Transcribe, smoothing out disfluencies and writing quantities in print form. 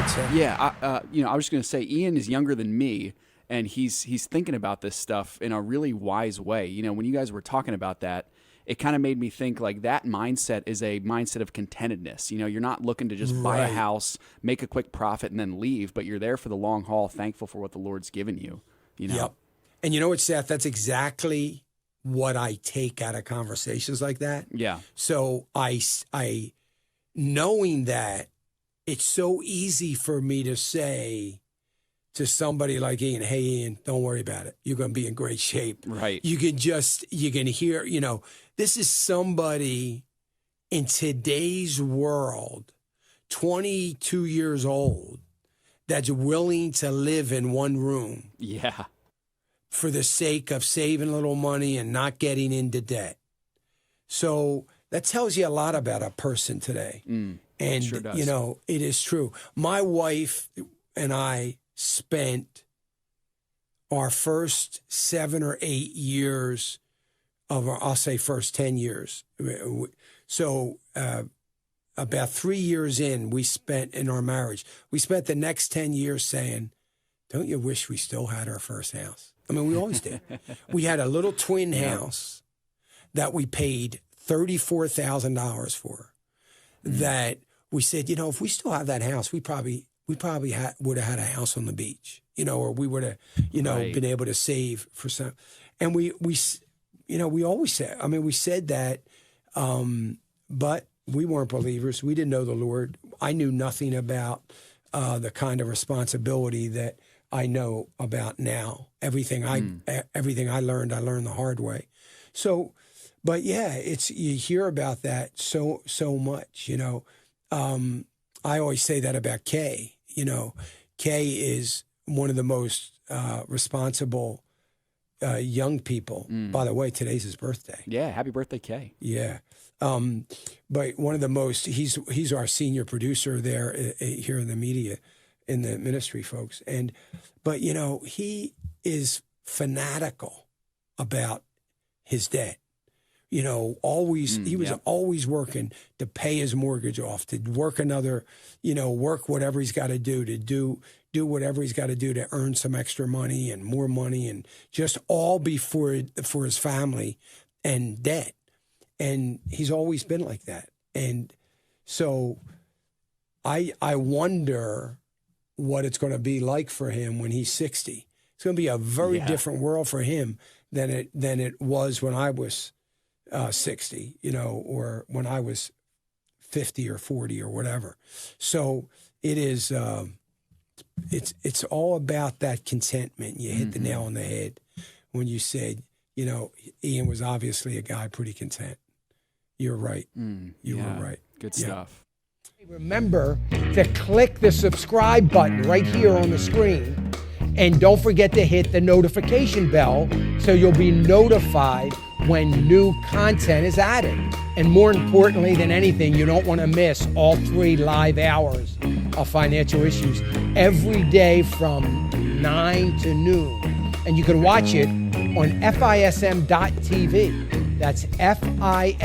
ahead, sir. Yeah, I was just going to say, Ian is younger than me, and he's thinking about this stuff in a really wise way. When you guys were talking about that, it kind of made me think like that mindset is a mindset of contentedness. You're not looking to just buy a house, make a quick profit, and then leave, but you're there for the long haul, thankful for what the Lord's given you. Yep. And you know what, Seth? That's exactly what I take out of conversations like that. Yeah. So I knowing that, it's so easy for me to say to somebody like Ian, hey, Ian, don't worry about it. You're going to be in great shape. Right. You can hear, this is somebody in today's world, 22 years old, that's willing to live in one room. Yeah. For the sake of saving a little money and not getting into debt. So that tells you a lot about a person today. And it sure does. It is true. My wife and I spent our first 7 or 8 years of I'll say first 10 years. So about 3 years in, we spent in our marriage, we spent the next 10 years saying, don't you wish we still had our first house? I mean, we always did. We had a little twin house that we paid $34,000 for. That we said, if we still have that house, we probably would have had a house on the beach, or we would have, been able to save for some. And we always said, we said that, but we weren't believers. We didn't know the Lord. I knew nothing about the kind of responsibility that I know about now. Everything I learned the hard way. So, but yeah, you hear about that so much. I always say that about Kay. Kay is one of the most responsible young people. By the way, today's his birthday. Yeah, happy birthday, Kay. Yeah. But one of the most, he's our senior producer there here in the media, in the ministry, folks. But he is fanatical about his debt. He was always working to pay his mortgage off, to work work whatever he's got to do whatever he's got to do to earn some extra money and more money, and just all for his family and debt. And he's always been like that. And so I wonder what it's going to be like for him when he's 60. It's going to be a very different world for him than it was when I was 60, or when I was 50 or 40 or whatever. So it is, it's all about that contentment. You hit the nail on the head when you said, Ian was obviously a guy pretty content. You're right. You were right. Good stuff. Remember to click the subscribe button right here on the screen. And don't forget to hit the notification bell so you'll be notified when new content is added. And more importantly than anything, you don't want to miss all 3 live hours of Financial Issues every day from 9 to noon. And you can watch it on FISM.tv. That's FISM.tv.